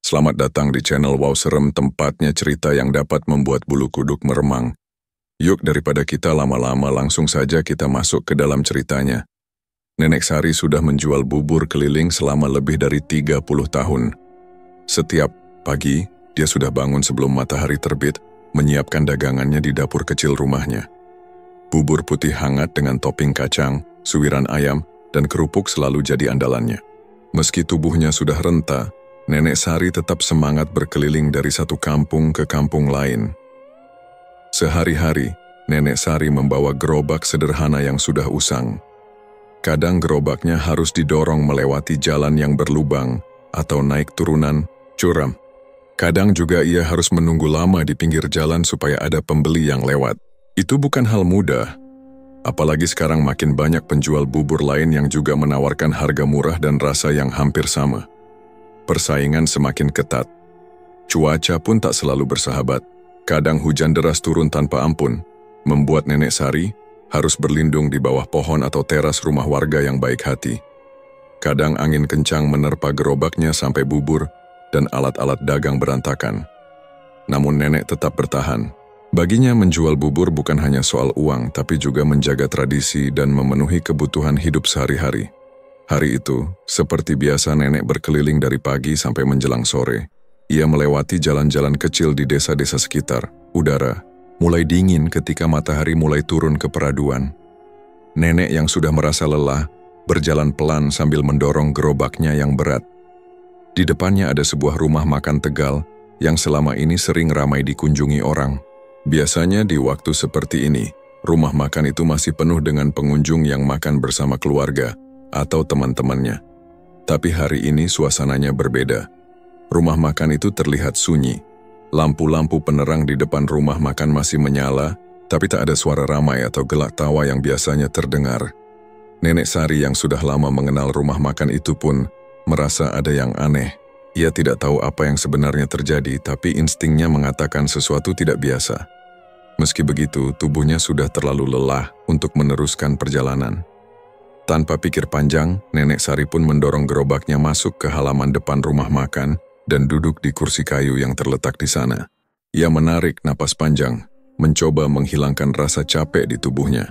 Selamat datang di channel Wow Serem, tempatnya cerita yang dapat membuat bulu kuduk meremang. Yuk, daripada kita lama-lama, langsung saja kita masuk ke dalam ceritanya. Nenek Sari sudah menjual bubur keliling selama lebih dari 30 tahun. Setiap pagi, dia sudah bangun sebelum matahari terbit, menyiapkan dagangannya di dapur kecil rumahnya. Bubur putih hangat dengan topping kacang, suiran ayam, dan kerupuk selalu jadi andalannya. Meski tubuhnya sudah renta, Nenek Sari tetap semangat berkeliling dari satu kampung ke kampung lain. Sehari-hari, Nenek Sari membawa gerobak sederhana yang sudah usang. Kadang gerobaknya harus didorong melewati jalan yang berlubang atau naik turunan curam. Kadang juga ia harus menunggu lama di pinggir jalan supaya ada pembeli yang lewat. Itu bukan hal mudah. Apalagi sekarang makin banyak penjual bubur lain yang juga menawarkan harga murah dan rasa yang hampir sama. Persaingan semakin ketat. Cuaca pun tak selalu bersahabat. Kadang hujan deras turun tanpa ampun, membuat Nenek Sari harus berlindung di bawah pohon atau teras rumah warga yang baik hati. Kadang angin kencang menerpa gerobaknya sampai bubur dan alat-alat dagang berantakan. Namun nenek tetap bertahan. Baginya menjual bubur bukan hanya soal uang, tapi juga menjaga tradisi dan memenuhi kebutuhan hidup sehari-hari. Hari itu, seperti biasa nenek berkeliling dari pagi sampai menjelang sore. Ia melewati jalan-jalan kecil di desa-desa sekitar. Udara mulai dingin ketika matahari mulai turun ke peraduan. Nenek yang sudah merasa lelah, berjalan pelan sambil mendorong gerobaknya yang berat. Di depannya ada sebuah rumah makan Tegal yang selama ini sering ramai dikunjungi orang. Biasanya di waktu seperti ini, rumah makan itu masih penuh dengan pengunjung yang makan bersama keluarga atau teman-temannya. Tapi hari ini suasananya berbeda. Rumah makan itu terlihat sunyi. Lampu-lampu penerang di depan rumah makan masih menyala, tapi tak ada suara ramai atau gelak tawa yang biasanya terdengar. Nenek Sari yang sudah lama mengenal rumah makan itu pun merasa ada yang aneh. Ia tidak tahu apa yang sebenarnya terjadi, tapi instingnya mengatakan sesuatu tidak biasa. Meski begitu, tubuhnya sudah terlalu lelah untuk meneruskan perjalanan. Tanpa pikir panjang, Nenek Sari pun mendorong gerobaknya masuk ke halaman depan rumah makan dan duduk di kursi kayu yang terletak di sana. Ia menarik napas panjang, mencoba menghilangkan rasa capek di tubuhnya.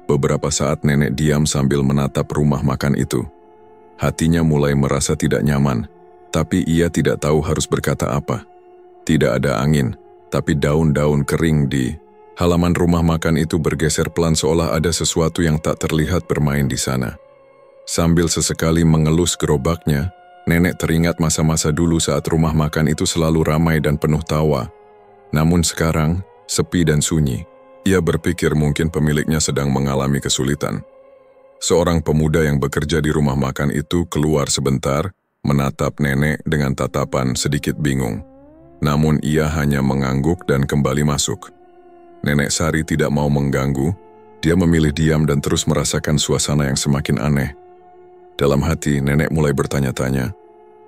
Beberapa saat nenek diam sambil menatap rumah makan itu. Hatinya mulai merasa tidak nyaman, tapi ia tidak tahu harus berkata apa. Tidak ada angin, tapi daun-daun kering di halaman rumah makan itu bergeser pelan seolah ada sesuatu yang tak terlihat bermain di sana. Sambil sesekali mengelus gerobaknya, nenek teringat masa-masa dulu saat rumah makan itu selalu ramai dan penuh tawa. Namun sekarang, sepi dan sunyi. Ia berpikir mungkin pemiliknya sedang mengalami kesulitan. Seorang pemuda yang bekerja di rumah makan itu keluar sebentar, menatap nenek dengan tatapan sedikit bingung. Namun ia hanya mengangguk dan kembali masuk. Nenek Sari tidak mau mengganggu, dia memilih diam dan terus merasakan suasana yang semakin aneh. Dalam hati, nenek mulai bertanya-tanya,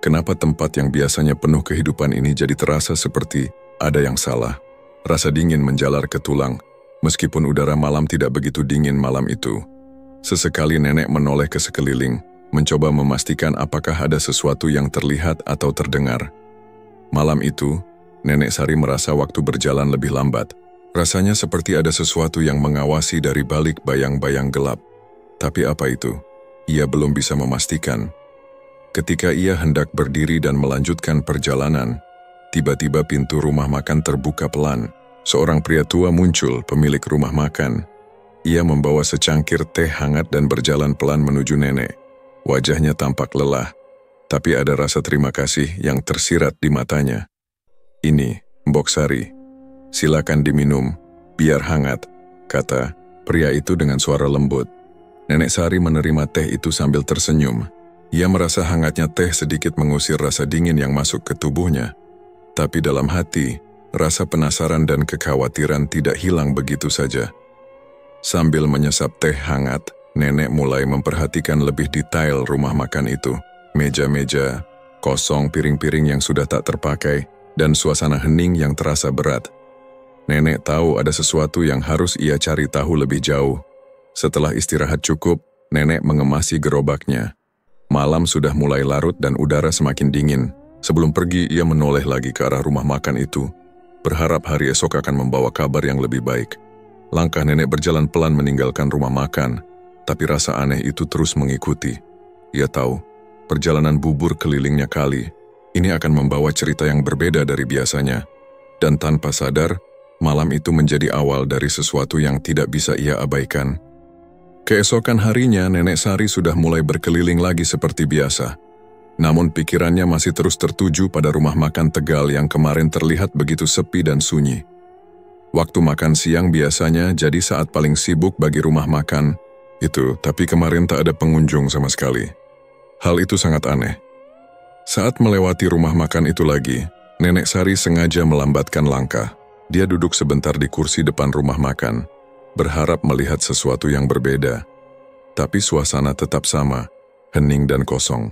kenapa tempat yang biasanya penuh kehidupan ini jadi terasa seperti ada yang salah. Rasa dingin menjalar ke tulang, meskipun udara malam tidak begitu dingin malam itu. Sesekali nenek menoleh ke sekeliling, mencoba memastikan apakah ada sesuatu yang terlihat atau terdengar. Malam itu, Nenek Sari merasa waktu berjalan lebih lambat. Rasanya seperti ada sesuatu yang mengawasi dari balik bayang-bayang gelap. Tapi apa itu? Ia belum bisa memastikan. Ketika ia hendak berdiri dan melanjutkan perjalanan, tiba-tiba pintu rumah makan terbuka pelan. Seorang pria tua muncul, pemilik rumah makan. Ia membawa secangkir teh hangat dan berjalan pelan menuju nenek. Wajahnya tampak lelah, tapi ada rasa terima kasih yang tersirat di matanya. Ini, Mbok Sari. Silakan diminum, biar hangat, kata pria itu dengan suara lembut. Nenek Sari menerima teh itu sambil tersenyum. Ia merasa hangatnya teh sedikit mengusir rasa dingin yang masuk ke tubuhnya. Tapi dalam hati, rasa penasaran dan kekhawatiran tidak hilang begitu saja. Sambil menyesap teh hangat, nenek mulai memperhatikan lebih detail rumah makan itu. Meja-meja, kosong piring-piring yang sudah tak terpakai, dan suasana hening yang terasa berat. Nenek tahu ada sesuatu yang harus ia cari tahu lebih jauh. Setelah istirahat cukup, nenek mengemasi gerobaknya. Malam sudah mulai larut dan udara semakin dingin. Sebelum pergi, ia menoleh lagi ke arah rumah makan itu, berharap hari esok akan membawa kabar yang lebih baik. Langkah nenek berjalan pelan meninggalkan rumah makan, tapi rasa aneh itu terus mengikuti. Ia tahu, perjalanan bubur kelilingnya kali, ini akan membawa cerita yang berbeda dari biasanya. Dan tanpa sadar, malam itu menjadi awal dari sesuatu yang tidak bisa ia abaikan. Keesokan harinya, Nenek Sari sudah mulai berkeliling lagi seperti biasa. Namun pikirannya masih terus tertuju pada rumah makan Tegal yang kemarin terlihat begitu sepi dan sunyi. Waktu makan siang biasanya jadi saat paling sibuk bagi rumah makan itu, tapi kemarin tak ada pengunjung sama sekali. Hal itu sangat aneh. Saat melewati rumah makan itu lagi, Nenek Sari sengaja melambatkan langkah. Dia duduk sebentar di kursi depan rumah makan, berharap melihat sesuatu yang berbeda. Tapi suasana tetap sama, hening dan kosong.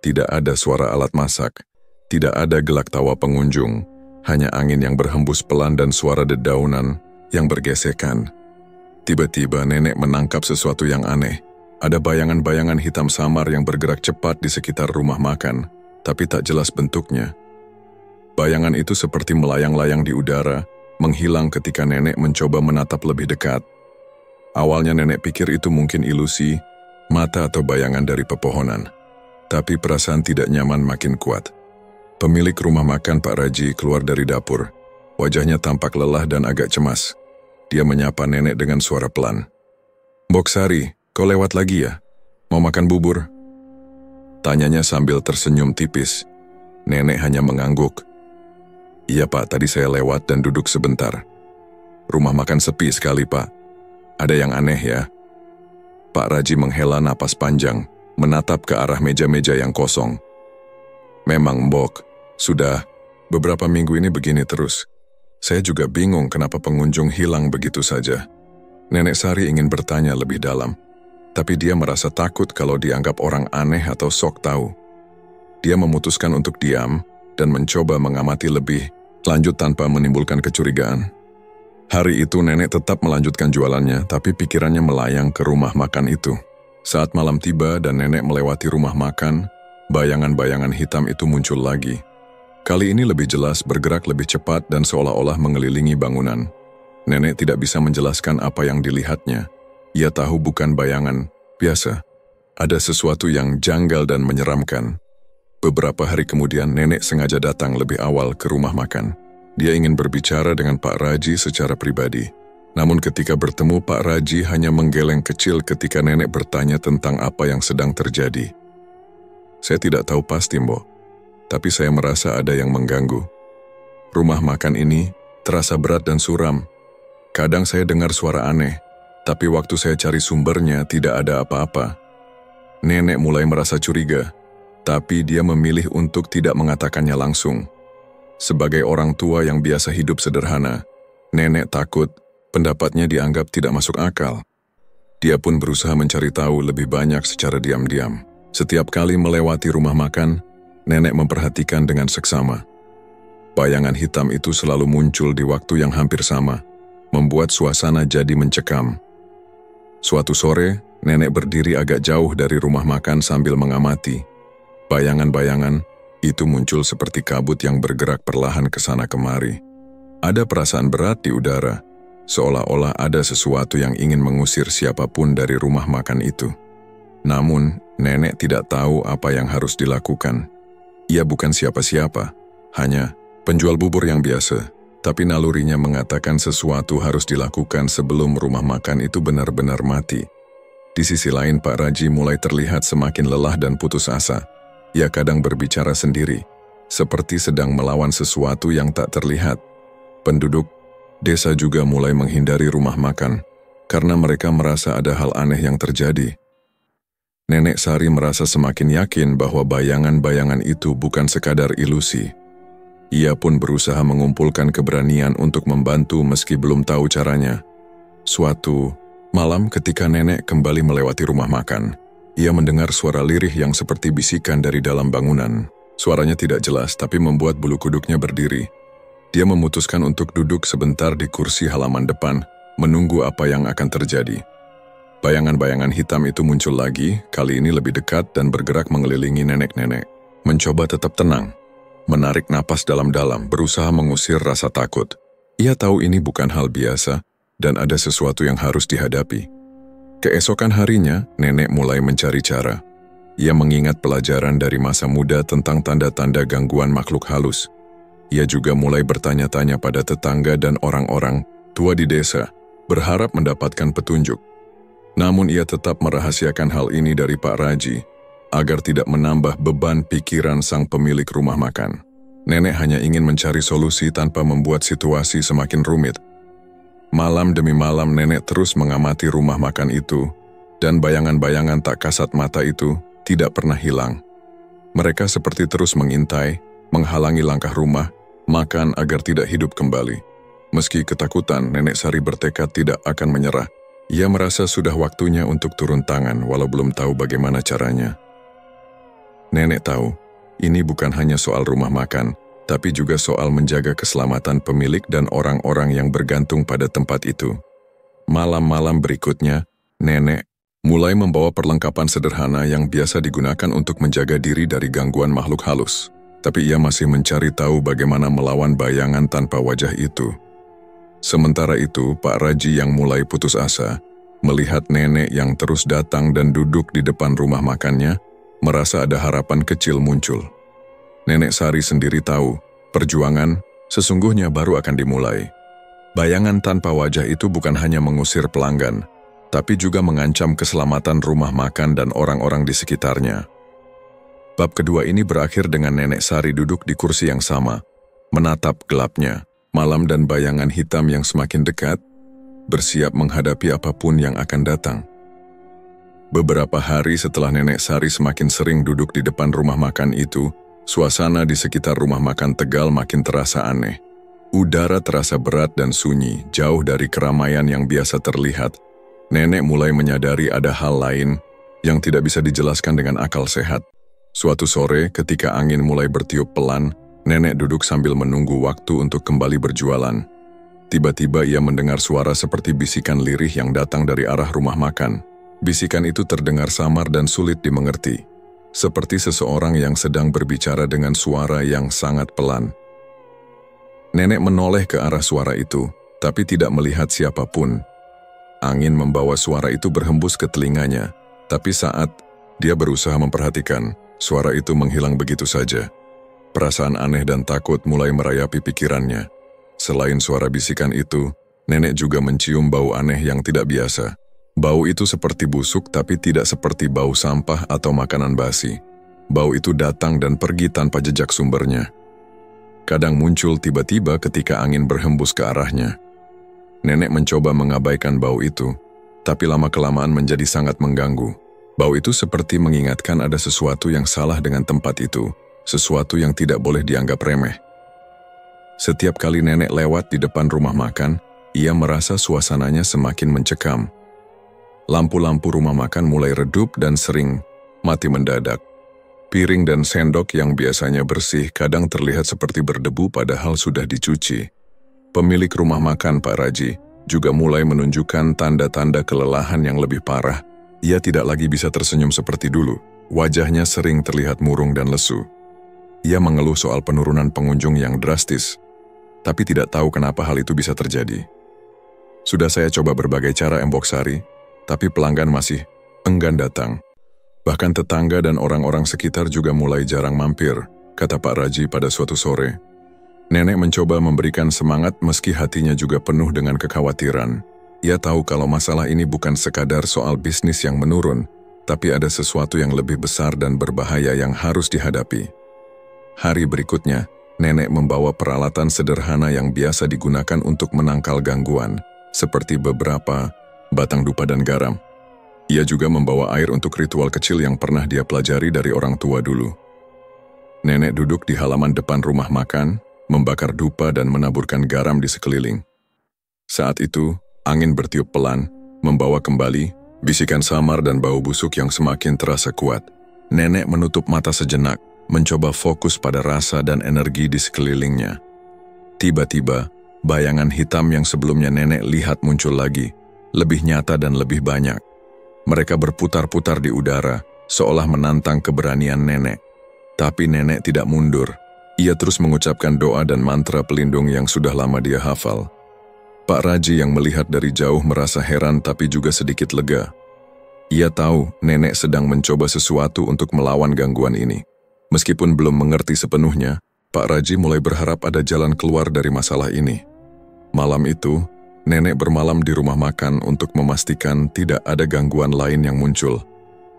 Tidak ada suara alat masak, tidak ada gelak tawa pengunjung, hanya angin yang berhembus pelan dan suara dedaunan yang bergesekan. Tiba-tiba nenek menangkap sesuatu yang aneh. Ada bayangan-bayangan hitam samar yang bergerak cepat di sekitar rumah makan, tapi tak jelas bentuknya. Bayangan itu seperti melayang-layang di udara, menghilang ketika nenek mencoba menatap lebih dekat. Awalnya nenek pikir itu mungkin ilusi, mata atau bayangan dari pepohonan. Tapi perasaan tidak nyaman makin kuat. Pemilik rumah makan Pak Raji keluar dari dapur. Wajahnya tampak lelah dan agak cemas. Dia menyapa nenek dengan suara pelan. "Mbok Sari, kau lewat lagi ya? Mau makan bubur?" Tanyanya sambil tersenyum tipis. Nenek hanya mengangguk. "Iya Pak, tadi saya lewat dan duduk sebentar. Rumah makan sepi sekali Pak. Ada yang aneh ya?" Pak Raji menghela napas panjang, menatap ke arah meja-meja yang kosong. "Memang Mbok, sudah beberapa minggu ini begini terus. Saya juga bingung kenapa pengunjung hilang begitu saja." Nenek Sari ingin bertanya lebih dalam, tapi dia merasa takut kalau dianggap orang aneh atau sok tahu. Dia memutuskan untuk diam dan mencoba mengamati lebih lanjut tanpa menimbulkan kecurigaan. Hari itu nenek tetap melanjutkan jualannya, tapi pikirannya melayang ke rumah makan itu. Saat malam tiba dan nenek melewati rumah makan, bayangan-bayangan hitam itu muncul lagi. Kali ini lebih jelas, bergerak lebih cepat dan seolah-olah mengelilingi bangunan. Nenek tidak bisa menjelaskan apa yang dilihatnya. Ia tahu bukan bayangan biasa. Ada sesuatu yang janggal dan menyeramkan. Beberapa hari kemudian nenek sengaja datang lebih awal ke rumah makan. Dia ingin berbicara dengan Pak Raji secara pribadi. Namun ketika bertemu, Pak Raji hanya menggeleng kecil ketika nenek bertanya tentang apa yang sedang terjadi. "Saya tidak tahu pasti, Mbok, tapi saya merasa ada yang mengganggu. Rumah makan ini terasa berat dan suram. Kadang saya dengar suara aneh, tapi waktu saya cari sumbernya tidak ada apa-apa." Nenek mulai merasa curiga, tapi dia memilih untuk tidak mengatakannya langsung. Sebagai orang tua yang biasa hidup sederhana, nenek takut pendapatnya dianggap tidak masuk akal. Dia pun berusaha mencari tahu lebih banyak secara diam-diam. Setiap kali melewati rumah makan, nenek memperhatikan dengan seksama. Bayangan hitam itu selalu muncul di waktu yang hampir sama, membuat suasana jadi mencekam. Suatu sore, nenek berdiri agak jauh dari rumah makan sambil mengamati. Bayangan-bayangan itu muncul seperti kabut yang bergerak perlahan ke sana kemari. Ada perasaan berat di udara, seolah-olah ada sesuatu yang ingin mengusir siapapun dari rumah makan itu. Namun, nenek tidak tahu apa yang harus dilakukan. Ia bukan siapa-siapa, hanya penjual bubur yang biasa, tapi nalurinya mengatakan sesuatu harus dilakukan sebelum rumah makan itu benar-benar mati. Di sisi lain, Pak Raji mulai terlihat semakin lelah dan putus asa. Ia kadang berbicara sendiri, seperti sedang melawan sesuatu yang tak terlihat. Penduduk desa juga mulai menghindari rumah makan, karena mereka merasa ada hal aneh yang terjadi. Nenek Sari merasa semakin yakin bahwa bayangan-bayangan itu bukan sekadar ilusi. Ia pun berusaha mengumpulkan keberanian untuk membantu meski belum tahu caranya. Suatu malam ketika nenek kembali melewati rumah makan, ia mendengar suara lirih yang seperti bisikan dari dalam bangunan. Suaranya tidak jelas tapi membuat bulu kuduknya berdiri. Dia memutuskan untuk duduk sebentar di kursi halaman depan, menunggu apa yang akan terjadi. Bayangan-bayangan hitam itu muncul lagi, kali ini lebih dekat dan bergerak mengelilingi nenek-nenek. Mencoba tetap tenang, menarik napas dalam-dalam, berusaha mengusir rasa takut. Ia tahu ini bukan hal biasa dan ada sesuatu yang harus dihadapi. Keesokan harinya, nenek mulai mencari cara. Ia mengingat pelajaran dari masa muda tentang tanda-tanda gangguan makhluk halus. Ia juga mulai bertanya-tanya pada tetangga dan orang-orang tua di desa, berharap mendapatkan petunjuk. Namun ia tetap merahasiakan hal ini dari Pak Raji, agar tidak menambah beban pikiran sang pemilik rumah makan. Nenek hanya ingin mencari solusi tanpa membuat situasi semakin rumit. Malam demi malam nenek terus mengamati rumah makan itu, dan bayangan-bayangan tak kasat mata itu tidak pernah hilang. Mereka seperti terus mengintai, menghalangi langkah rumah makan agar tidak hidup kembali. Meski ketakutan, Nenek Sari bertekad tidak akan menyerah. Ia merasa sudah waktunya untuk turun tangan walau belum tahu bagaimana caranya. Nenek tahu, ini bukan hanya soal rumah makan, tapi juga soal menjaga keselamatan pemilik dan orang-orang yang bergantung pada tempat itu. Malam-malam berikutnya, nenek mulai membawa perlengkapan sederhana yang biasa digunakan untuk menjaga diri dari gangguan makhluk halus. Tapi ia masih mencari tahu bagaimana melawan bayangan tanpa wajah itu. Sementara itu, Pak Raji yang mulai putus asa, melihat nenek yang terus datang dan duduk di depan rumah makannya, merasa ada harapan kecil muncul. Nenek Sari sendiri tahu, perjuangan sesungguhnya baru akan dimulai. Bayangan tanpa wajah itu bukan hanya mengusir pelanggan, tapi juga mengancam keselamatan rumah makan dan orang-orang di sekitarnya. Bab kedua ini berakhir dengan Nenek Sari duduk di kursi yang sama, menatap gelapnya, malam dan bayangan hitam yang semakin dekat, bersiap menghadapi apapun yang akan datang. Beberapa hari setelah Nenek Sari semakin sering duduk di depan rumah makan itu, suasana di sekitar rumah makan Tegal makin terasa aneh. Udara terasa berat dan sunyi, jauh dari keramaian yang biasa terlihat. Nenek mulai menyadari ada hal lain yang tidak bisa dijelaskan dengan akal sehat. Suatu sore, ketika angin mulai bertiup pelan, nenek duduk sambil menunggu waktu untuk kembali berjualan. Tiba-tiba ia mendengar suara seperti bisikan lirih yang datang dari arah rumah makan. Bisikan itu terdengar samar dan sulit dimengerti, seperti seseorang yang sedang berbicara dengan suara yang sangat pelan. Nenek menoleh ke arah suara itu, tapi tidak melihat siapapun. Angin membawa suara itu berhembus ke telinganya, tapi saat dia berusaha memperhatikan, suara itu menghilang begitu saja. Perasaan aneh dan takut mulai merayapi pikirannya. Selain suara bisikan itu, nenek juga mencium bau aneh yang tidak biasa. Bau itu seperti busuk tapi tidak seperti bau sampah atau makanan basi. Bau itu datang dan pergi tanpa jejak sumbernya. Kadang muncul tiba-tiba ketika angin berhembus ke arahnya. Nenek mencoba mengabaikan bau itu, tapi lama-kelamaan menjadi sangat mengganggu. Bau itu seperti mengingatkan ada sesuatu yang salah dengan tempat itu, sesuatu yang tidak boleh dianggap remeh. Setiap kali nenek lewat di depan rumah makan, ia merasa suasananya semakin mencekam. Lampu-lampu rumah makan mulai redup dan sering mati mendadak. Piring dan sendok yang biasanya bersih kadang terlihat seperti berdebu padahal sudah dicuci. Pemilik rumah makan, Pak Raji, juga mulai menunjukkan tanda-tanda kelelahan yang lebih parah. Ia tidak lagi bisa tersenyum seperti dulu. Wajahnya sering terlihat murung dan lesu. Ia mengeluh soal penurunan pengunjung yang drastis, tapi tidak tahu kenapa hal itu bisa terjadi. Sudah saya coba berbagai cara Mbok Sari, tapi pelanggan masih enggan datang. Bahkan tetangga dan orang-orang sekitar juga mulai jarang mampir, kata Pak Raji pada suatu sore. Nenek mencoba memberikan semangat meski hatinya juga penuh dengan kekhawatiran. Ia tahu kalau masalah ini bukan sekadar soal bisnis yang menurun, tapi ada sesuatu yang lebih besar dan berbahaya yang harus dihadapi. Hari berikutnya, nenek membawa peralatan sederhana yang biasa digunakan untuk menangkal gangguan, seperti beberapa batang dupa dan garam. Ia juga membawa air untuk ritual kecil yang pernah dia pelajari dari orang tua dulu. Nenek duduk di halaman depan rumah makan, membakar dupa dan menaburkan garam di sekeliling. Saat itu, angin bertiup pelan, membawa kembali bisikan samar dan bau busuk yang semakin terasa kuat. Nenek menutup mata sejenak, mencoba fokus pada rasa dan energi di sekelilingnya. Tiba-tiba, bayangan hitam yang sebelumnya nenek lihat muncul lagi, lebih nyata dan lebih banyak. Mereka berputar-putar di udara, seolah menantang keberanian nenek. Tapi nenek tidak mundur. Ia terus mengucapkan doa dan mantra pelindung yang sudah lama dia hafal. Pak Raji yang melihat dari jauh merasa heran tapi juga sedikit lega. Ia tahu nenek sedang mencoba sesuatu untuk melawan gangguan ini. Meskipun belum mengerti sepenuhnya, Pak Raji mulai berharap ada jalan keluar dari masalah ini. Malam itu, nenek bermalam di rumah makan untuk memastikan tidak ada gangguan lain yang muncul.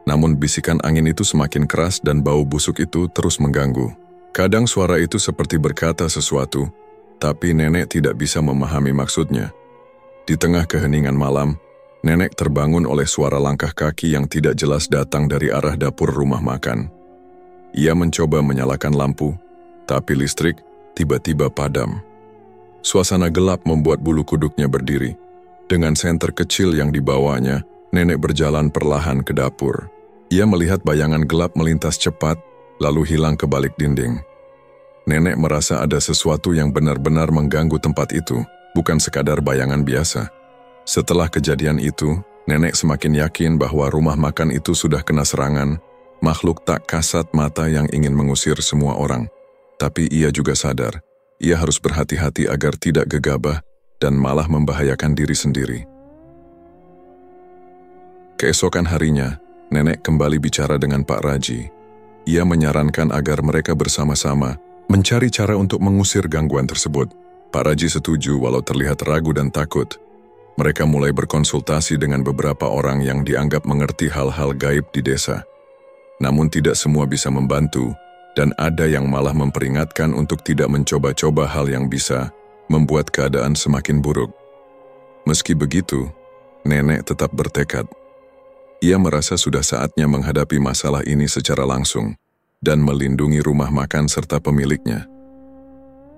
Namun bisikan angin itu semakin keras dan bau busuk itu terus mengganggu. Kadang suara itu seperti berkata sesuatu, tapi nenek tidak bisa memahami maksudnya. Di tengah keheningan malam, nenek terbangun oleh suara langkah kaki yang tidak jelas datang dari arah dapur rumah makan. Ia mencoba menyalakan lampu, tapi listrik tiba-tiba padam. Suasana gelap membuat bulu kuduknya berdiri. Dengan senter kecil yang dibawanya, nenek berjalan perlahan ke dapur. Ia melihat bayangan gelap melintas cepat, lalu hilang ke balik dinding. Nenek merasa ada sesuatu yang benar-benar mengganggu tempat itu, bukan sekadar bayangan biasa. Setelah kejadian itu, nenek semakin yakin bahwa rumah makan itu sudah kena serangan, makhluk tak kasat mata yang ingin mengusir semua orang. Tapi ia juga sadar, ia harus berhati-hati agar tidak gegabah dan malah membahayakan diri sendiri. Keesokan harinya, nenek kembali bicara dengan Pak Raji. Ia menyarankan agar mereka bersama-sama mencari cara untuk mengusir gangguan tersebut. Pak Raji setuju walau terlihat ragu dan takut. Mereka mulai berkonsultasi dengan beberapa orang yang dianggap mengerti hal-hal gaib di desa. Namun tidak semua bisa membantu, dan ada yang malah memperingatkan untuk tidak mencoba-coba hal yang bisa membuat keadaan semakin buruk. Meski begitu, nenek tetap bertekad. Ia merasa sudah saatnya menghadapi masalah ini secara langsung dan melindungi rumah makan serta pemiliknya.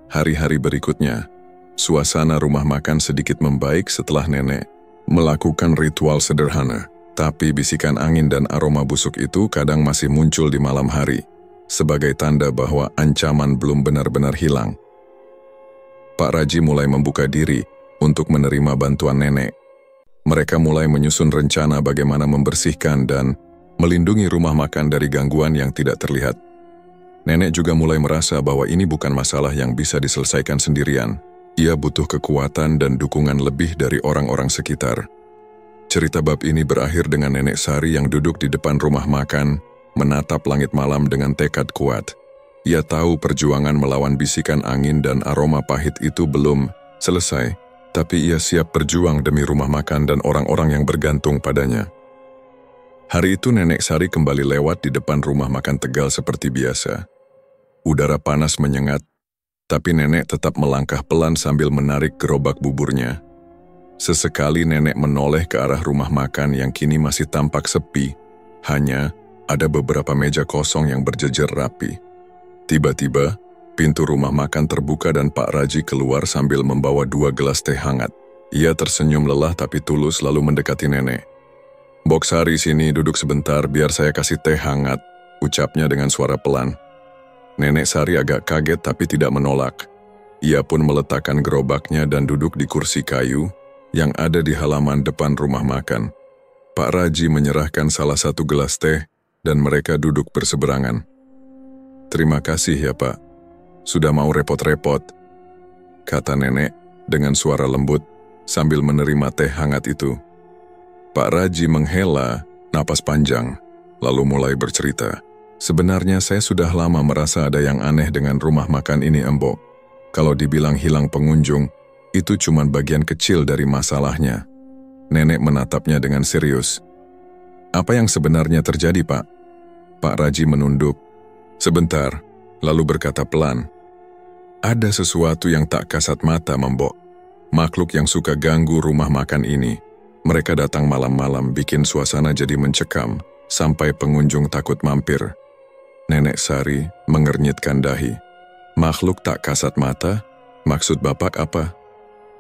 Hari-hari berikutnya, suasana rumah makan sedikit membaik setelah nenek melakukan ritual sederhana. Tapi bisikan angin dan aroma busuk itu kadang masih muncul di malam hari, sebagai tanda bahwa ancaman belum benar-benar hilang. Pak Raji mulai membuka diri untuk menerima bantuan nenek. Mereka mulai menyusun rencana bagaimana membersihkan dan melindungi rumah makan dari gangguan yang tidak terlihat. Nenek juga mulai merasa bahwa ini bukan masalah yang bisa diselesaikan sendirian. Ia butuh kekuatan dan dukungan lebih dari orang-orang sekitar. Cerita bab ini berakhir dengan Nenek Sari yang duduk di depan rumah makan, menatap langit malam dengan tekad kuat. Ia tahu perjuangan melawan bisikan angin dan aroma pahit itu belum selesai, tapi ia siap berjuang demi rumah makan dan orang-orang yang bergantung padanya. Hari itu Nenek Sari kembali lewat di depan rumah makan Tegal seperti biasa. Udara panas menyengat, tapi nenek tetap melangkah pelan sambil menarik gerobak buburnya. Sesekali nenek menoleh ke arah rumah makan yang kini masih tampak sepi, hanya ada beberapa meja kosong yang berjejer rapi. Tiba-tiba, pintu rumah makan terbuka dan Pak Raji keluar sambil membawa 2 gelas teh hangat. Ia tersenyum lelah tapi tulus lalu mendekati nenek. "Mbok Sari sini duduk sebentar biar saya kasih teh hangat," ucapnya dengan suara pelan. Nenek Sari agak kaget tapi tidak menolak. Ia pun meletakkan gerobaknya dan duduk di kursi kayu yang ada di halaman depan rumah makan. Pak Raji menyerahkan salah satu gelas teh dan mereka duduk berseberangan. "Terima kasih ya Pak, sudah mau repot-repot," kata nenek dengan suara lembut sambil menerima teh hangat itu. Pak Raji menghela napas panjang, lalu mulai bercerita. "Sebenarnya saya sudah lama merasa ada yang aneh dengan rumah makan ini, Embok. Kalau dibilang hilang pengunjung, itu cuma bagian kecil dari masalahnya." Nenek menatapnya dengan serius. "Apa yang sebenarnya terjadi, Pak?" Pak Raji menunduk sebentar, lalu berkata pelan. "Ada sesuatu yang tak kasat mata, Mbok. Makhluk yang suka ganggu rumah makan ini. Mereka datang malam-malam bikin suasana jadi mencekam, sampai pengunjung takut mampir." Nenek Sari mengernyitkan dahi. "Makhluk tak kasat mata? Maksud Bapak apa?"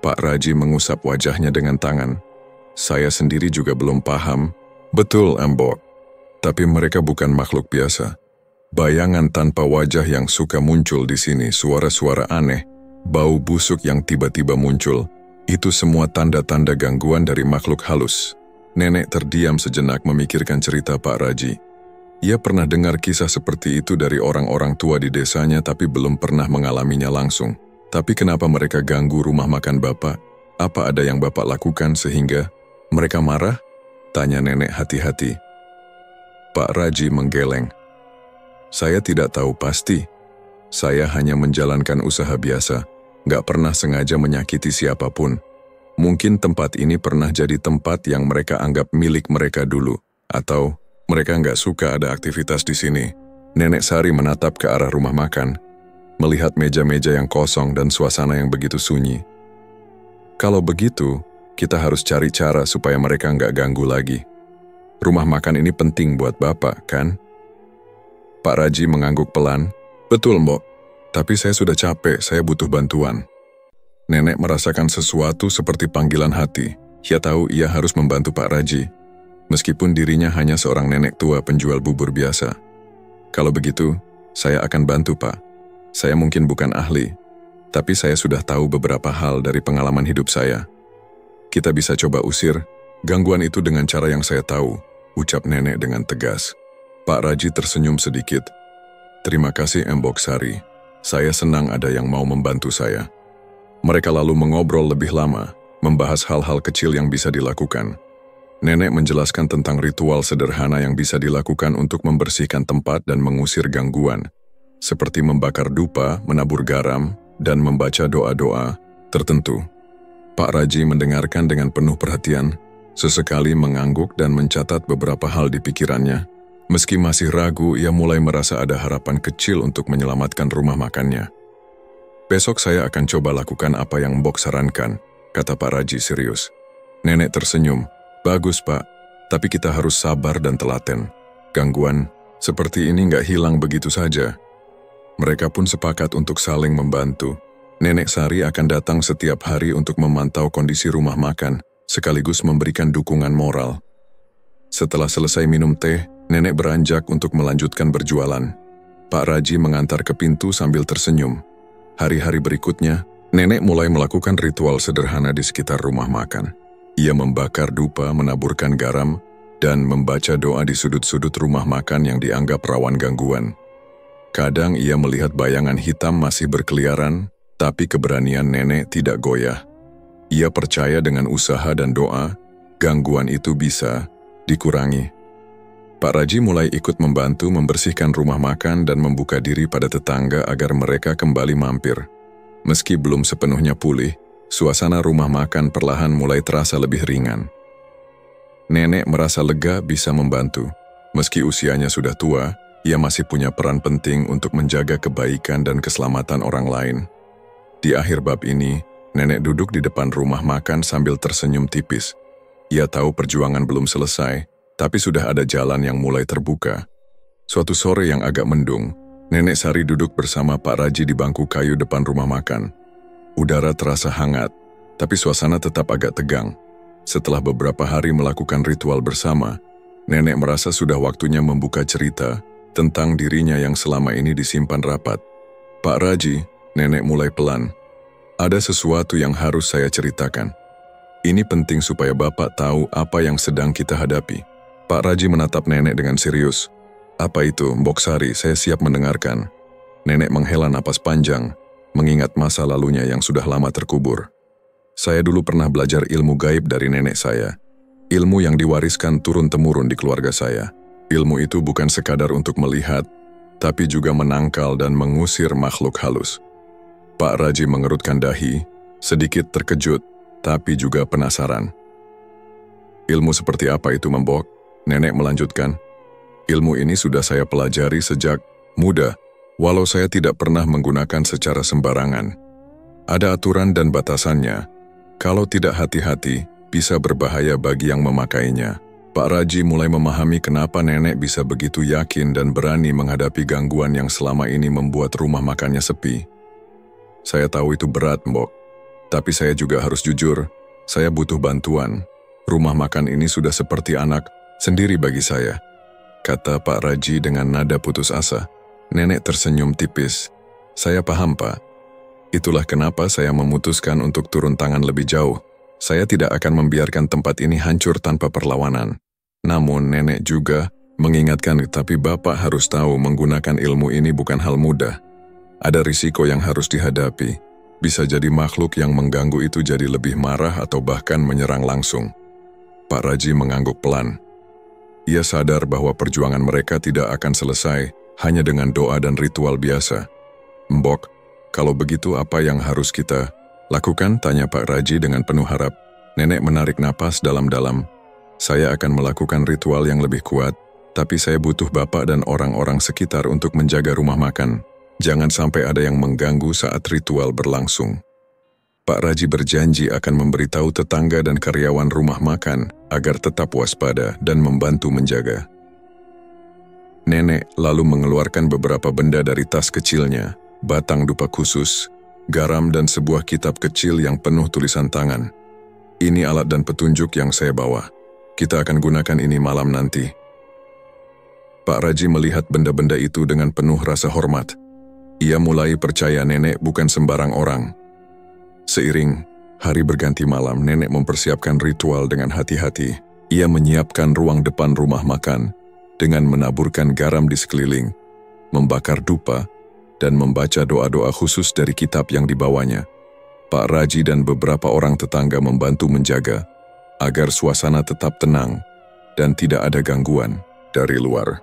Pak Raji mengusap wajahnya dengan tangan. "Saya sendiri juga belum paham." "Betul, Embok. Tapi mereka bukan makhluk biasa. Bayangan tanpa wajah yang suka muncul di sini, suara-suara aneh, bau busuk yang tiba-tiba muncul. Itu semua tanda-tanda gangguan dari makhluk halus." Nenek terdiam sejenak memikirkan cerita Pak Raji. Ia pernah dengar kisah seperti itu dari orang-orang tua di desanya tapi belum pernah mengalaminya langsung. Tapi kenapa mereka ganggu rumah makan Bapak? Apa ada yang Bapak lakukan sehingga mereka marah? Tanya nenek hati-hati. Pak Raji menggeleng. Saya tidak tahu pasti. Saya hanya menjalankan usaha biasa, gak pernah sengaja menyakiti siapapun. Mungkin tempat ini pernah jadi tempat yang mereka anggap milik mereka dulu, atau mereka gak suka ada aktivitas di sini. Nenek Sari menatap ke arah rumah makan, melihat meja-meja yang kosong dan suasana yang begitu sunyi. Kalau begitu, kita harus cari cara supaya mereka gak ganggu lagi. Rumah makan ini penting buat Bapak, kan? Pak Raji mengangguk pelan. Betul, Mbok. Tapi saya sudah capek, saya butuh bantuan. Nenek merasakan sesuatu seperti panggilan hati. Ia tahu ia harus membantu Pak Raji, meskipun dirinya hanya seorang nenek tua penjual bubur biasa. Kalau begitu, saya akan bantu, Pak. Saya mungkin bukan ahli, tapi saya sudah tahu beberapa hal dari pengalaman hidup saya. Kita bisa coba usir gangguan itu dengan cara yang saya tahu, ucap nenek dengan tegas. Pak Raji tersenyum sedikit. Terima kasih, Mbok Sari. Saya senang ada yang mau membantu saya. Mereka lalu mengobrol lebih lama, membahas hal-hal kecil yang bisa dilakukan. Nenek menjelaskan tentang ritual sederhana yang bisa dilakukan untuk membersihkan tempat dan mengusir gangguan, seperti membakar dupa, menabur garam, dan membaca doa-doa tertentu. Pak Raji mendengarkan dengan penuh perhatian, sesekali mengangguk dan mencatat beberapa hal di pikirannya. Meski masih ragu, ia mulai merasa ada harapan kecil untuk menyelamatkan rumah makannya. Besok saya akan coba lakukan apa yang Mbok sarankan, kata Pak Raji serius. Nenek tersenyum. Bagus, Pak, tapi kita harus sabar dan telaten. Gangguan seperti ini nggak hilang begitu saja. Mereka pun sepakat untuk saling membantu. Nenek Sari akan datang setiap hari untuk memantau kondisi rumah makan, sekaligus memberikan dukungan moral. Setelah selesai minum teh, nenek beranjak untuk melanjutkan berjualan. Pak Raji mengantar ke pintu sambil tersenyum. Hari-hari berikutnya, nenek mulai melakukan ritual sederhana di sekitar rumah makan. Ia membakar dupa, menaburkan garam, dan membaca doa di sudut-sudut rumah makan yang dianggap rawan gangguan. Kadang ia melihat bayangan hitam masih berkeliaran, tapi keberanian nenek tidak goyah. Ia percaya dengan usaha dan doa, gangguan itu bisa dikurangi. Pak Raji mulai ikut membantu membersihkan rumah makan dan membuka diri pada tetangga agar mereka kembali mampir. Meski belum sepenuhnya pulih, suasana rumah makan perlahan mulai terasa lebih ringan. Nenek merasa lega bisa membantu. Meski usianya sudah tua, ia masih punya peran penting untuk menjaga kebaikan dan keselamatan orang lain. Di akhir bab ini, nenek duduk di depan rumah makan sambil tersenyum tipis. Ia tahu perjuangan belum selesai, tapi sudah ada jalan yang mulai terbuka. Suatu sore yang agak mendung, Nenek Sari duduk bersama Pak Raji di bangku kayu depan rumah makan. Udara terasa hangat, tapi suasana tetap agak tegang. Setelah beberapa hari melakukan ritual bersama, nenek merasa sudah waktunya membuka cerita tentang dirinya yang selama ini disimpan rapat. Pak Raji, nenek mulai pelan. Ada sesuatu yang harus saya ceritakan. Ini penting supaya Bapak tahu apa yang sedang kita hadapi. Pak Raji menatap nenek dengan serius. Apa itu, Mbok Sari? Saya siap mendengarkan. Nenek menghela napas panjang, mengingat masa lalunya yang sudah lama terkubur. Saya dulu pernah belajar ilmu gaib dari nenek saya. Ilmu yang diwariskan turun-temurun di keluarga saya. Ilmu itu bukan sekadar untuk melihat, tapi juga menangkal dan mengusir makhluk halus. Pak Raji mengerutkan dahi, sedikit terkejut, tapi juga penasaran. Ilmu seperti apa itu, Mbok? Nenek melanjutkan. Ilmu ini sudah saya pelajari sejak muda, walau saya tidak pernah menggunakan secara sembarangan. Ada aturan dan batasannya. Kalau tidak hati-hati, bisa berbahaya bagi yang memakainya. Pak Raji mulai memahami kenapa nenek bisa begitu yakin dan berani menghadapi gangguan yang selama ini membuat rumah makannya sepi. Saya tahu itu berat, Mbok. Tapi saya juga harus jujur, saya butuh bantuan. Rumah makan ini sudah seperti anak sendiri bagi saya, kata Pak Raji dengan nada putus asa. Nenek tersenyum tipis. Saya paham, Pak. Itulah kenapa saya memutuskan untuk turun tangan lebih jauh. Saya tidak akan membiarkan tempat ini hancur tanpa perlawanan. Namun nenek juga mengingatkan, tapi Bapak harus tahu menggunakan ilmu ini bukan hal mudah. Ada risiko yang harus dihadapi. Bisa jadi makhluk yang mengganggu itu jadi lebih marah atau bahkan menyerang langsung. Pak Raji mengangguk pelan. Ia sadar bahwa perjuangan mereka tidak akan selesai hanya dengan doa dan ritual biasa. Mbok, kalau begitu apa yang harus kita lakukan? Tanya Pak Raji dengan penuh harap. Nenek menarik napas dalam-dalam. Saya akan melakukan ritual yang lebih kuat, tapi saya butuh Bapak dan orang-orang sekitar untuk menjaga rumah makan. Jangan sampai ada yang mengganggu saat ritual berlangsung. Pak Raji berjanji akan memberitahu tetangga dan karyawan rumah makan agar tetap waspada dan membantu menjaga. Nenek lalu mengeluarkan beberapa benda dari tas kecilnya, batang dupa khusus, garam dan sebuah kitab kecil yang penuh tulisan tangan. Ini alat dan petunjuk yang saya bawa. Kita akan gunakan ini malam nanti. Pak Raji melihat benda-benda itu dengan penuh rasa hormat. Ia mulai percaya nenek bukan sembarang orang. Seiring hari berganti malam, nenek mempersiapkan ritual dengan hati-hati. Ia menyiapkan ruang depan rumah makan dengan menaburkan garam di sekeliling, membakar dupa, dan membaca doa-doa khusus dari kitab yang dibawanya. Pak Raji dan beberapa orang tetangga membantu menjaga agar suasana tetap tenang dan tidak ada gangguan dari luar.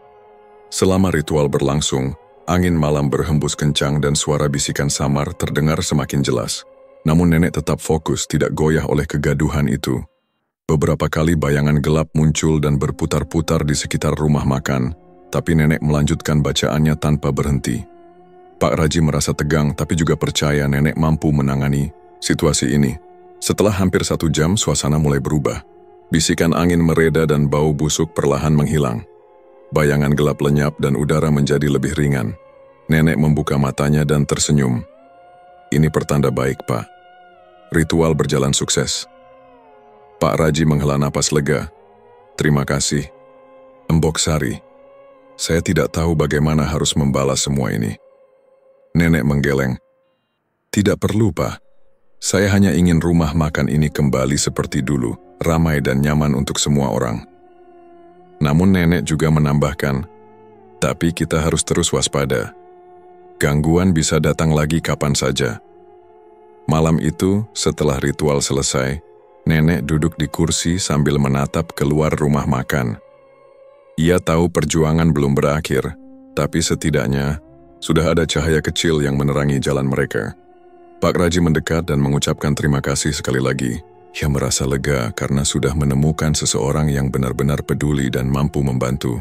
Selama ritual berlangsung, angin malam berhembus kencang dan suara bisikan samar terdengar semakin jelas. Namun nenek tetap fokus, tidak goyah oleh kegaduhan itu. Beberapa kali bayangan gelap muncul dan berputar-putar di sekitar rumah makan, tapi nenek melanjutkan bacaannya tanpa berhenti. Pak Raji merasa tegang tapi juga percaya nenek mampu menangani situasi ini. Setelah hampir 1 jam, suasana mulai berubah. Bisikan angin mereda dan bau busuk perlahan menghilang. Bayangan gelap lenyap dan udara menjadi lebih ringan. Nenek membuka matanya dan tersenyum. Ini pertanda baik, Pak. Ritual berjalan sukses. Pak Raji menghela napas lega. Terima kasih, Mbok Sari. Saya tidak tahu bagaimana harus membalas semua ini. Nenek menggeleng. Tidak perlu, Pak. Saya hanya ingin rumah makan ini kembali seperti dulu, ramai dan nyaman untuk semua orang. Namun nenek juga menambahkan, tapi kita harus terus waspada. Gangguan bisa datang lagi kapan saja. Malam itu, setelah ritual selesai, nenek duduk di kursi sambil menatap keluar rumah makan. Ia tahu perjuangan belum berakhir, tapi setidaknya sudah ada cahaya kecil yang menerangi jalan mereka. Pak Raji mendekat dan mengucapkan terima kasih sekali lagi. Ia merasa lega karena sudah menemukan seseorang yang benar-benar peduli dan mampu membantu.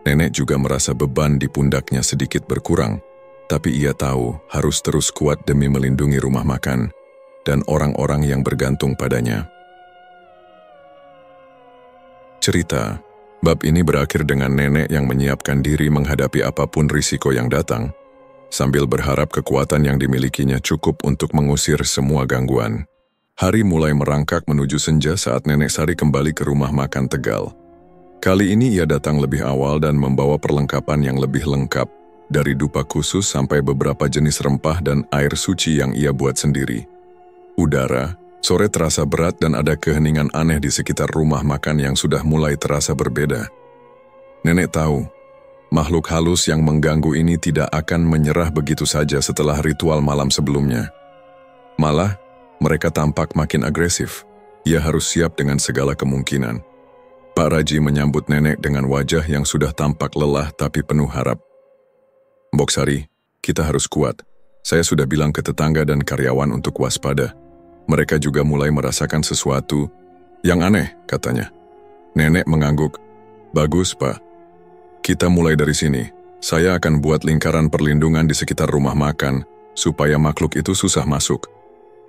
Nenek juga merasa beban di pundaknya sedikit berkurang, tapi ia tahu harus terus kuat demi melindungi rumah makan dan orang-orang yang bergantung padanya. Cerita bab ini berakhir dengan nenek yang menyiapkan diri menghadapi apapun risiko yang datang, sambil berharap kekuatan yang dimilikinya cukup untuk mengusir semua gangguan. Hari mulai merangkak menuju senja saat Nenek Sari kembali ke rumah makan Tegal. Kali ini ia datang lebih awal dan membawa perlengkapan yang lebih lengkap, dari dupa khusus sampai beberapa jenis rempah dan air suci yang ia buat sendiri. Udara, sore terasa berat dan ada keheningan aneh di sekitar rumah makan yang sudah mulai terasa berbeda. Nenek tahu, makhluk halus yang mengganggu ini tidak akan menyerah begitu saja setelah ritual malam sebelumnya. Malah, mereka tampak makin agresif. Ia harus siap dengan segala kemungkinan. Pak Raji menyambut nenek dengan wajah yang sudah tampak lelah tapi penuh harap. Mbok Sari, kita harus kuat. Saya sudah bilang ke tetangga dan karyawan untuk waspada. Mereka juga mulai merasakan sesuatu yang aneh, katanya. Nenek mengangguk. Bagus, Pak. Kita mulai dari sini. Saya akan buat lingkaran perlindungan di sekitar rumah makan, supaya makhluk itu susah masuk.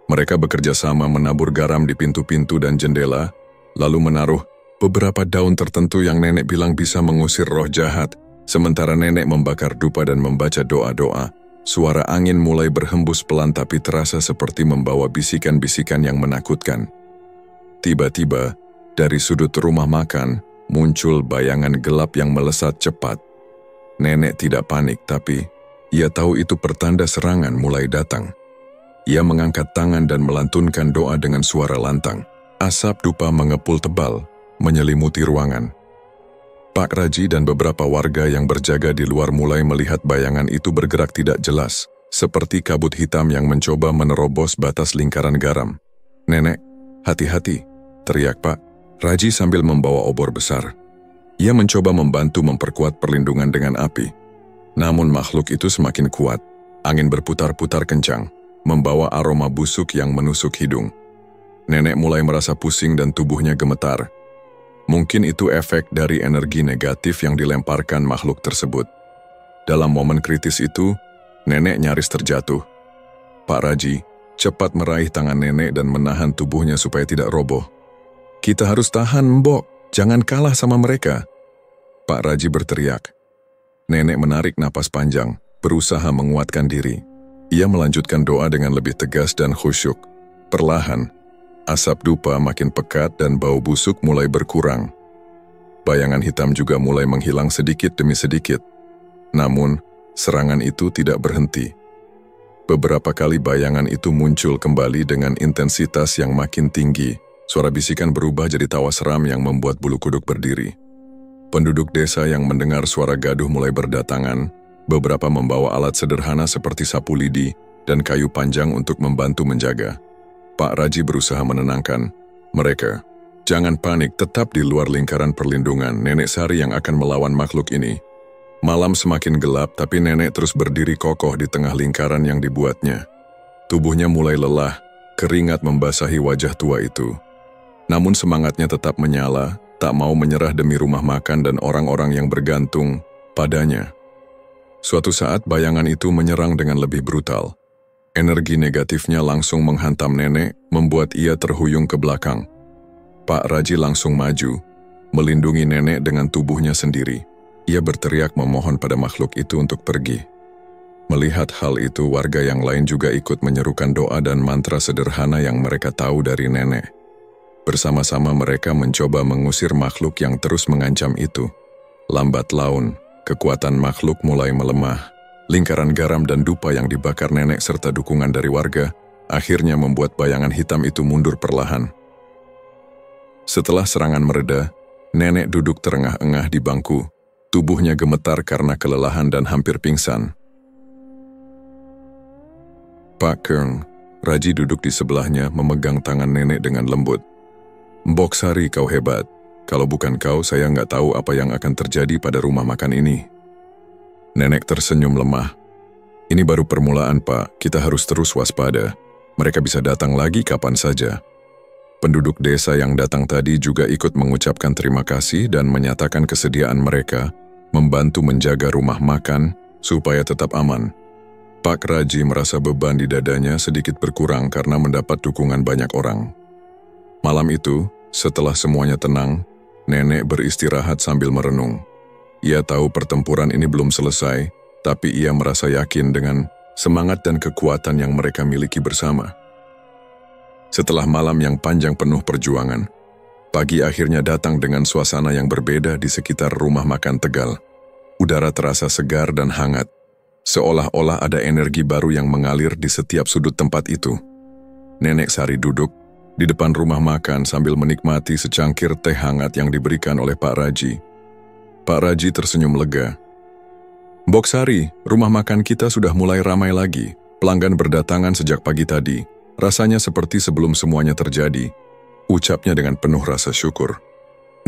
Mereka bekerja sama menabur garam di pintu-pintu dan jendela, lalu menaruh beberapa daun tertentu yang nenek bilang bisa mengusir roh jahat. Sementara nenek membakar dupa dan membaca doa-doa, suara angin mulai berhembus pelan tapi terasa seperti membawa bisikan-bisikan yang menakutkan. Tiba-tiba, dari sudut rumah makan, muncul bayangan gelap yang melesat cepat. Nenek tidak panik tapi ia tahu itu pertanda serangan mulai datang. Ia mengangkat tangan dan melantunkan doa dengan suara lantang. Asap dupa mengepul tebal, menyelimuti ruangan. Pak Raji dan beberapa warga yang berjaga di luar mulai melihat bayangan itu bergerak tidak jelas, seperti kabut hitam yang mencoba menerobos batas lingkaran garam. "Nenek, hati-hati," teriak Pak Raji sambil membawa obor besar. Ia mencoba membantu memperkuat perlindungan dengan api. Namun makhluk itu semakin kuat. Angin berputar-putar kencang, membawa aroma busuk yang menusuk hidung. Nenek mulai merasa pusing dan tubuhnya gemetar. Mungkin itu efek dari energi negatif yang dilemparkan makhluk tersebut. Dalam momen kritis itu, nenek nyaris terjatuh. Pak Raji cepat meraih tangan nenek dan menahan tubuhnya supaya tidak roboh. "Kita harus tahan, Mbok. Jangan kalah sama mereka," Pak Raji berteriak. Nenek menarik napas panjang, berusaha menguatkan diri. Ia melanjutkan doa dengan lebih tegas dan khusyuk. Perlahan, asap dupa makin pekat dan bau busuk mulai berkurang. Bayangan hitam juga mulai menghilang sedikit demi sedikit. Namun, serangan itu tidak berhenti. Beberapa kali bayangan itu muncul kembali dengan intensitas yang makin tinggi. Suara bisikan berubah jadi tawa seram yang membuat bulu kuduk berdiri. Penduduk desa yang mendengar suara gaduh mulai berdatangan. Beberapa membawa alat sederhana seperti sapu lidi dan kayu panjang untuk membantu menjaga. Pak Raji berusaha menenangkan mereka. "Jangan panik, tetap di luar lingkaran perlindungan Nenek Sari yang akan melawan makhluk ini." Malam semakin gelap, tapi nenek terus berdiri kokoh di tengah lingkaran yang dibuatnya. Tubuhnya mulai lelah, keringat membasahi wajah tua itu. Namun semangatnya tetap menyala, tak mau menyerah demi rumah makan dan orang-orang yang bergantung padanya. Suatu saat bayangan itu menyerang dengan lebih brutal. Energi negatifnya langsung menghantam nenek, membuat ia terhuyung ke belakang. Pak Raji langsung maju, melindungi nenek dengan tubuhnya sendiri. Ia berteriak memohon pada makhluk itu untuk pergi. Melihat hal itu, warga yang lain juga ikut menyerukan doa dan mantra sederhana yang mereka tahu dari nenek. Bersama-sama mereka mencoba mengusir makhluk yang terus mengancam itu. Lambat laun, kekuatan makhluk mulai melemah. Lingkaran garam dan dupa yang dibakar nenek serta dukungan dari warga akhirnya membuat bayangan hitam itu mundur perlahan. Setelah serangan mereda, nenek duduk terengah-engah di bangku. Tubuhnya gemetar karena kelelahan dan hampir pingsan. Pak Kern, Raji duduk di sebelahnya memegang tangan nenek dengan lembut. "Mbok Sari, kau hebat. Kalau bukan kau, saya nggak tahu apa yang akan terjadi pada rumah makan ini." Nenek tersenyum lemah. "Ini baru permulaan, Pak. Kita harus terus waspada. Mereka bisa datang lagi kapan saja." Penduduk desa yang datang tadi juga ikut mengucapkan terima kasih dan menyatakan kesediaan mereka membantu menjaga rumah makan supaya tetap aman. Pak Raji merasa beban di dadanya sedikit berkurang karena mendapat dukungan banyak orang. Malam itu, setelah semuanya tenang, nenek beristirahat sambil merenung. Ia tahu pertempuran ini belum selesai, tapi ia merasa yakin dengan semangat dan kekuatan yang mereka miliki bersama. Setelah malam yang panjang penuh perjuangan, pagi akhirnya datang dengan suasana yang berbeda di sekitar rumah makan Tegal. Udara terasa segar dan hangat, seolah-olah ada energi baru yang mengalir di setiap sudut tempat itu. Nenek Sari duduk di depan rumah makan sambil menikmati secangkir teh hangat yang diberikan oleh Pak Raji. Pak Raji tersenyum lega. "Mbok Sari, rumah makan kita sudah mulai ramai lagi. Pelanggan berdatangan sejak pagi tadi. Rasanya seperti sebelum semuanya terjadi," ucapnya dengan penuh rasa syukur.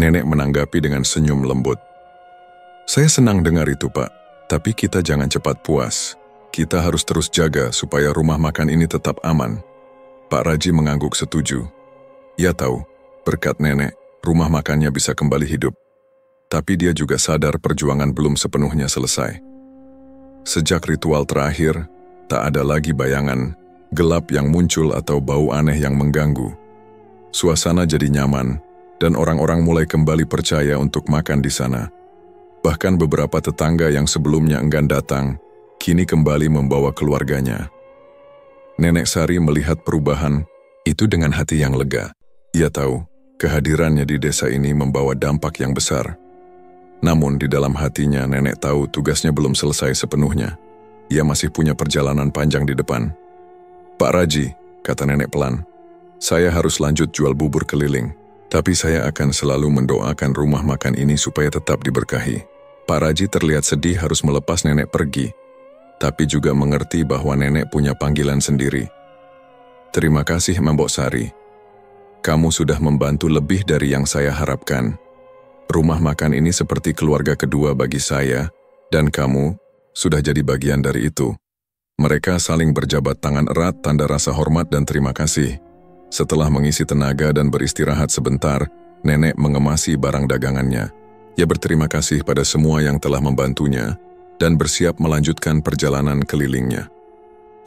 Nenek menanggapi dengan senyum lembut. "Saya senang dengar itu, Pak. Tapi kita jangan cepat puas. Kita harus terus jaga supaya rumah makan ini tetap aman." Pak Raji mengangguk setuju. Ia tahu, berkat nenek, rumah makannya bisa kembali hidup. Tapi dia juga sadar perjuangan belum sepenuhnya selesai. Sejak ritual terakhir, tak ada lagi bayangan gelap yang muncul atau bau aneh yang mengganggu. Suasana jadi nyaman, dan orang-orang mulai kembali percaya untuk makan di sana. Bahkan beberapa tetangga yang sebelumnya enggan datang, kini kembali membawa keluarganya. Nenek Sari melihat perubahan itu dengan hati yang lega. Ia tahu, kehadirannya di desa ini membawa dampak yang besar. Namun di dalam hatinya nenek tahu tugasnya belum selesai sepenuhnya. Ia masih punya perjalanan panjang di depan. "Pak Raji," kata nenek pelan, "saya harus lanjut jual bubur keliling. Tapi saya akan selalu mendoakan rumah makan ini supaya tetap diberkahi. Pak Raji terlihat sedih harus melepas nenek pergi, tapi juga mengerti bahwa nenek punya panggilan sendiri. Terima kasih Mbok Sari. Kamu sudah membantu lebih dari yang saya harapkan. Rumah makan ini seperti keluarga kedua bagi saya, dan kamu sudah jadi bagian dari itu. Mereka saling berjabat tangan erat tanda rasa hormat dan terima kasih. Setelah mengisi tenaga dan beristirahat sebentar, nenek mengemasi barang dagangannya. Ia berterima kasih pada semua yang telah membantunya dan bersiap melanjutkan perjalanan kelilingnya.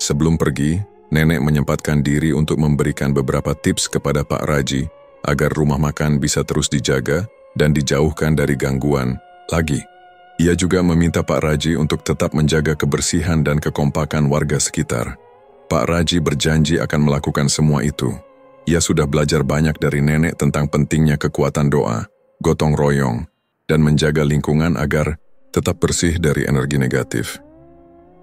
Sebelum pergi, nenek menyempatkan diri untuk memberikan beberapa tips kepada Pak Raji agar rumah makan bisa terus dijaga dan dijauhkan dari gangguan lagi. Ia juga meminta Pak Raji untuk tetap menjaga kebersihan dan kekompakan warga sekitar. Pak Raji berjanji akan melakukan semua itu. Ia sudah belajar banyak dari nenek tentang pentingnya kekuatan doa, gotong royong, dan menjaga lingkungan agar tetap bersih dari energi negatif.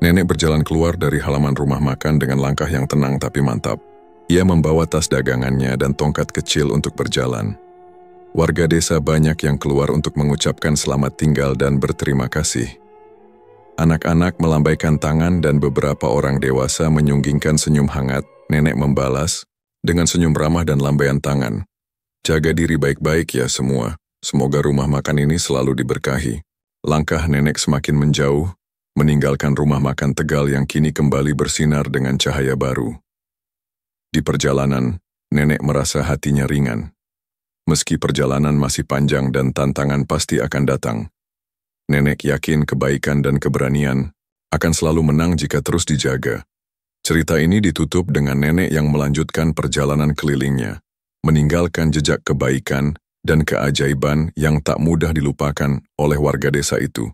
Nenek berjalan keluar dari halaman rumah makan dengan langkah yang tenang tapi mantap. Ia membawa tas dagangannya dan tongkat kecil untuk berjalan. Warga desa banyak yang keluar untuk mengucapkan selamat tinggal dan berterima kasih. Anak-anak melambaikan tangan dan beberapa orang dewasa menyunggingkan senyum hangat. Nenek membalas dengan senyum ramah dan lambaian tangan. Jaga diri baik-baik ya semua. Semoga rumah makan ini selalu diberkahi. Langkah nenek semakin menjauh, meninggalkan rumah makan Tegal yang kini kembali bersinar dengan cahaya baru. Di perjalanan, nenek merasa hatinya ringan. Meski perjalanan masih panjang dan tantangan pasti akan datang, nenek yakin kebaikan dan keberanian akan selalu menang jika terus dijaga. Cerita ini ditutup dengan nenek yang melanjutkan perjalanan kelilingnya, meninggalkan jejak kebaikan dan keajaiban yang tak mudah dilupakan oleh warga desa itu.